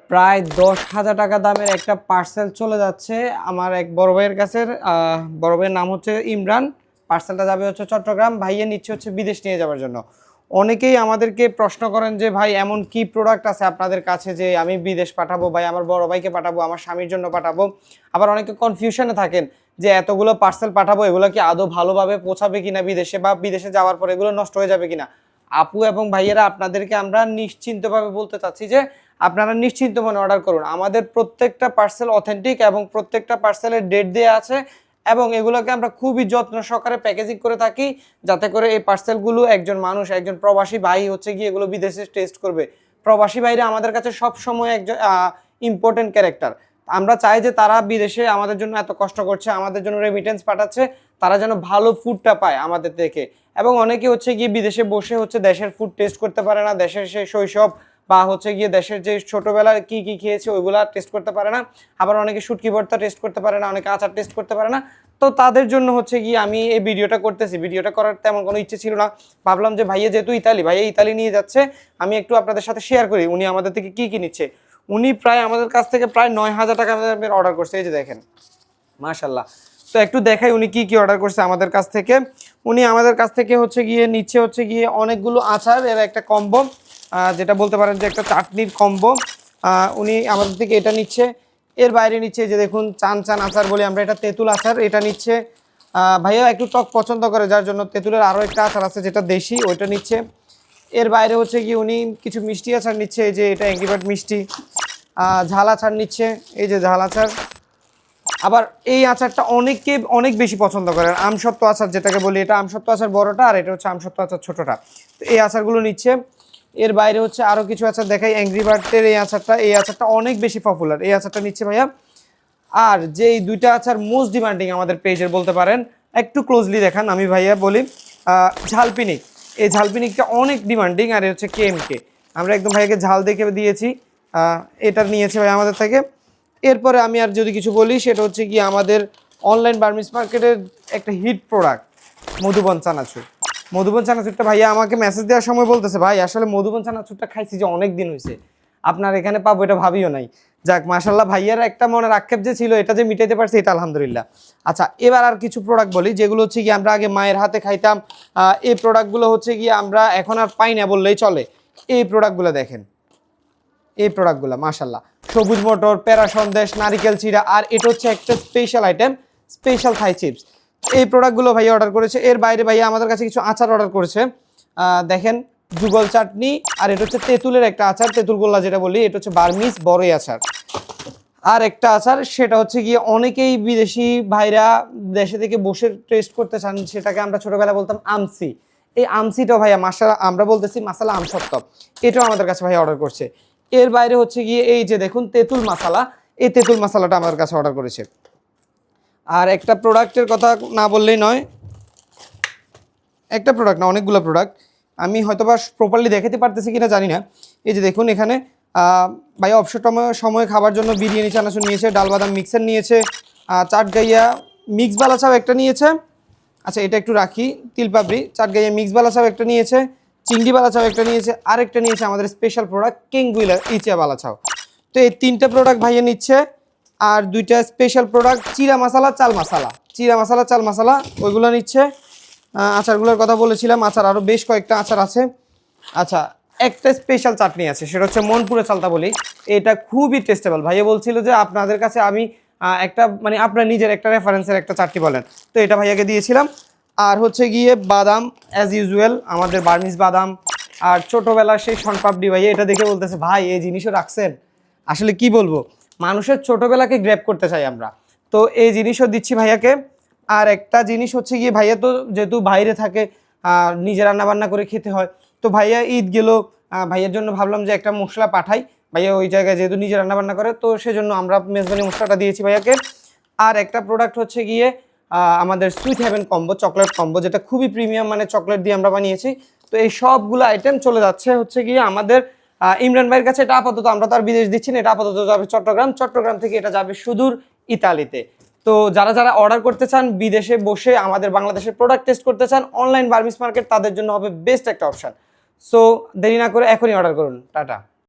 প্রায় 10,000 টাকা দামের একটা পার্সেল চলে যাচ্ছে আমার এক বড় ভাইয়ের কাছে। বড় ভাইয়ের নাম হচ্ছে ইমরান। পার্সেলটা যাবে হচ্ছে চট্টগ্রাম, ভাইয়া নিচ্ছে হচ্ছে বিদেশ নিয়ে যাওয়ার জন্য। অনেকেই আমাদেরকে প্রশ্ন করেন যে ভাই এমন কি প্রোডাক্ট আছে আপনাদের কাছে যে আমি বিদেশ পাঠাবো, ভাই আমার বড় ভাইকে পাঠাবো, আমার স্বামীর জন্য পাঠাবো। আবার অনেকে কনফিউশনে থাকেন যে এতগুলো পার্সেল পাঠাবো, এগুলো কি আদৌ ভালোভাবে পৌঁছাবে কিনা বিদেশে, বা বিদেশে যাওয়ার পর এগুলো নষ্ট হয়ে যাবে কিনা। আপু এবং ভাইয়েরা, আপনাদেরকে আমরা নিশ্চিন্তভাবে বলতে চাচ্ছি যে আপনারা নিশ্চিন্ত মনে অর্ডার করুন। আমাদের প্রত্যেকটা পার্সেল অথেন্টিক এবং প্রত্যেকটা পার্সেলের ডেট দেওয়া আছে, এবং এগুলোকে আমরা খুবই যত্ন সহকারে প্যাকেজিং করে থাকি, যাতে করে এই পার্সেলগুলো একজন মানুষ, একজন প্রবাসী ভাই হচ্ছে গিয়ে এগুলো বিদেশে টেস্ট করবে। প্রবাসী ভাইরা আমাদের কাছে সব সময় একজন ইম্পর্টেন্ট ক্যারেক্টার। আমরা চাই যে তারা বিদেশে আমাদের জন্য এত কষ্ট করছে, আমাদের জন্য রেমিটেন্স পাঠাচ্ছে, তারা যেন ভালো ফুডটা পায় আমাদের থেকে। এবং অনেকে হচ্ছে গিয়ে বিদেশে বসে হচ্ছে দেশের ফুড টেস্ট করতে পারে না, দেশের সেই শৈশব বা হচ্ছে গিয়ে দেশের যে ছোটবেলায় কি কি খেয়েছে ওইগুলা টেস্ট করতে পারে না। আবার অনেকে শুটকি ভর্তা টেস্ট করতে পারে না, অনেকে আচার টেস্ট করতে পারে না। তো তাদের জন্য হচ্ছে গিয়ে আমি এই ভিডিওটা করতেছি। ভিডিওটা করার তেমন কোনো ইচ্ছে ছিল না, ভাবলাম যে ভাইয়া যেহেতু ভাইয়া ইতালি নিয়ে যাচ্ছে, আমি একটু আপনাদের সাথে শেয়ার করি উনি আমাদের থেকে কি কি নিচ্ছে। উনি প্রায় আমাদের কাছ থেকে প্রায় 9,000 টাকা অর্ডার করছে, এই যে দেখেন মাশাল্লাহ। তো একটু দেখাই উনি কি কি অর্ডার করছে আমাদের কাছ থেকে। উনি আমাদের কাছ থেকে হচ্ছে গিয়ে নিচ্ছে হচ্ছে গিয়ে অনেকগুলো আচার, এর একটা কম্বো, যেটা বলতে পারেন যে একটা চাটনির কম্বো। উনি আমাদের থেকে এটা নিচ্ছে। এর বাইরে নিচ্ছে যে দেখুন চান চান আচার বলি আমরা, এটা তেঁতুল আচার, এটা নিচ্ছে। ভাইয়া একটু টক পছন্দ করে, যার জন্য তেঁতুলের আরও একটা আচার আছে যেটা দেশি, ওইটা নিচ্ছে। এর বাইরে হচ্ছে গিয়ে উনি কিছু মিষ্টি আচার নিচ্ছে, এই যে এটা অ্যাংরি বার্ড মিষ্টি। ঝাল আচার নিচ্ছে, এই যে ঝাল আচার। আবার এই আচারটা অনেকে অনেক বেশি পছন্দ করেন, আমসত্ত্ব আচার যেটাকে বলি, এটা আমসত্ত্ব আচার বড়টা, আর এটা হচ্ছে আমসত্ত্ব আচার ছোটটা। তো এই আচারগুলো নিচ্ছে। এর বাইরে হচ্ছে আরও কিছু আচার দেখাই, অ্যাংরি বার্ডের এই আচারটা অনেক বেশি পপুলার, এই আচারটা নিচ্ছে ভাইয়া। আর যে এই দুইটা আচার মোস্ট ডিমান্ডিং আমাদের পেজের বলতে পারেন, একটু ক্লোজলি দেখান, আমি ভাইয়া বলি ঝালপিনিক। এই ঝালপিনিকটা অনেক ডিমান্ডিং, আর হচ্ছে কেএমকে, আমরা একদম ভাইয়াকে ঝাল দেখে দিয়েছি। এটা নিয়েছে ভাই আমাদের থেকে। এরপরে আমি আর যদি কিছু বলি সেটা হচ্ছে কি আমাদের অনলাইন বার্মিস মার্কেটের একটা হিট প্রোডাক্ট মধুবন চানাচুর। মধুবন চানাচুরটা ভাইয়া আমাকে মেসেজ দেওয়ার সময় বলতেছে ভাই আসলে মধুবন চানাচুরটা খাইছি যে অনেক দিন হয়েছে, আপনার এখানে পাবো এটা ভাবিও নাই। যাক মাশাল্লাহ, ভাইয়ার একটা মনের আক্ষেপ যে ছিল এটা যে মিটাইতে পারছে, এটা আলহামদুলিল্লাহ। আচ্ছা, এবার আর কিছু প্রোডাক্ট বলি যেগুলো হচ্ছে কি আমরা আগে মায়ের হাতে খাইতাম। এই প্রোডাক্টগুলো হচ্ছে কি আমরা এখন আর পাই না বললেই চলে। এই প্রোডাক্টগুলো দেখেন, এই প্রোডাক্টগুলো মাশাল্লাহ, সবুজ মটর, প্যারা সন্দেশ, নারিকেল চিড়া, আর এটা হচ্ছে একটা স্পেশাল আইটেম, স্পেশাল থাই চিপস। এই প্রোডাক্টগুলো ভাইয়া অর্ডার করেছে। এর বাইরে ভাইয়া আমাদের কাছে কিছু আচার অর্ডার করেছে, দেখেন যুগল চাটনি, আর এটা হচ্ছে তেঁতুলের একটা আচার, তেঁতুল গোল্লা যেটা বলি, এটা হচ্ছে বার্মিস বড়ই আচার। আর একটা আচার সেটা হচ্ছে গিয়ে অনেকেই বিদেশি ভাইরা দেশে থেকে বসে টেস্ট করতে চান, সেটাকে আমরা ছোটবেলা বলতাম আমসি। এই আমসিটাও ভাইয়া মাসালা, আমরা বলতেছি মাসালা আমসত্ত্ব, এটাও আমাদের কাছে ভাইয়া অর্ডার করছে। এর বাইরে হচ্ছে গিয়ে এই যে দেখুন তেঁতুল মশালা, এই তেঁতুল মশালাটা আমাদের কাছে অর্ডার করেছে। আর একটা প্রোডাক্টের কথা না বললেই নয়, একটা প্রোডাক্ট না অনেকগুলো প্রোডাক্ট, আমি হয়তোবা প্রপারলি দেখাতে পারতেছি কিনা জানি না। এই যে দেখুন এখানে ভাই অবসর সময় খাবার জন্য বিরিয়ানি চানাচুর নিয়েছে, ডাল বাদাম মিক্সার নিয়েছে, চাটগাইয়া মিক্স বালাচাও একটা নিয়েছে। আচ্ছা এটা একটু রাখি, তিলপাবড়ি, চাটগাইয়া মিক্স বালাচাও একটা নিয়েছে, চিংড়ি বালাচাও একটা নিয়েছে, আরেকটা নিয়েছে আমাদের স্পেশাল প্রোডাক্ট কিংগুইলা ইচিয়া বালাচাও। তো এই তিনটে প্রোডাক্ট ভাইয়া নিচ্ছে। আর দুইটা স্পেশাল প্রোডাক্ট চিরা মশালা, চাল মশালা, চিরা মশালা, চাল মশালা, ওইগুলো নিচ্ছে। আচারগুলোর কথা বলেছিলাম, আচার আরও বেশ কয়েকটা আচার আছে। আচ্ছা, একটা স্পেশাল চাটনি আছে, সেটা হচ্ছে মনপুরে চালতা বলি, এটা খুবই টেস্টেবল। ভাইয়া বলছিল যে আপনাদের কাছে আমি একটা মানে আপনার নিজের একটা রেফারেন্সের একটা চাটনি বলেন, তো এটা ভাইয়াকে দিয়েছিলাম। আর হচ্ছে গিয়ে বাদাম অ্যাজ ইউজুয়াল, আমাদের বার্মিস বাদাম। আর ছোটোবেলার সেই শনপাপড়ি, ভাইয়া এটা দেখে বলতেছে ভাই এই জিনিসও রাখছেন। আসলে কি বলবো, মানুষের ছোটোবেলাকে গ্র্যাব করতে চাই আমরা, তো এই জিনিসও দিচ্ছি ভাইয়াকে। আর একটা জিনিস হচ্ছে গিয়ে ভাইয়া তো যেহেতু বাইরে থাকে, নিজে রান্না বান্না করে খেতে হয়, তো ভাইয়া ঈদ গেল, ভাইয়ের জন্য ভাবলাম যে একটা মশলা পাঠাই। ভাইয়া ওই জায়গায় যেহেতু নিজে রান্না বান্না করে, তো সেজন্য আমরা মেজবানি মশলাটা দিয়েছি ভাইয়াকে। আর একটা প্রোডাক্ট হচ্ছে গিয়ে আমাদের sweet heaven combo, chocolate combo, যেটা খুবই প্রিমিয়াম মানে চকলেট দিয়ে আমরা বানিয়েছি। তো এই সবগুলো আইটেম চলে যাচ্ছে হচ্ছে গিয়ে আমাদের ইমরান ভাইয়ের কাছে। এটা আপাতত আমরা তো আর বিদেশ দিচ্ছি না, এটা আপাতত যাবে চট্টগ্রাম, চট্টগ্রাম থেকে এটা যাবে সুদূর ইতালিতে। তো যারা যারা অর্ডার করতে চান, বিদেশে বসে আমাদের বাংলাদেশের প্রোডাক্ট টেস্ট করতে চান, অনলাইন বার্মিস মার্কেট তাদের জন্য হবে বেস্ট একটা অপশান। সো দেরি না করে এখনই অর্ডার করুন। টাটা।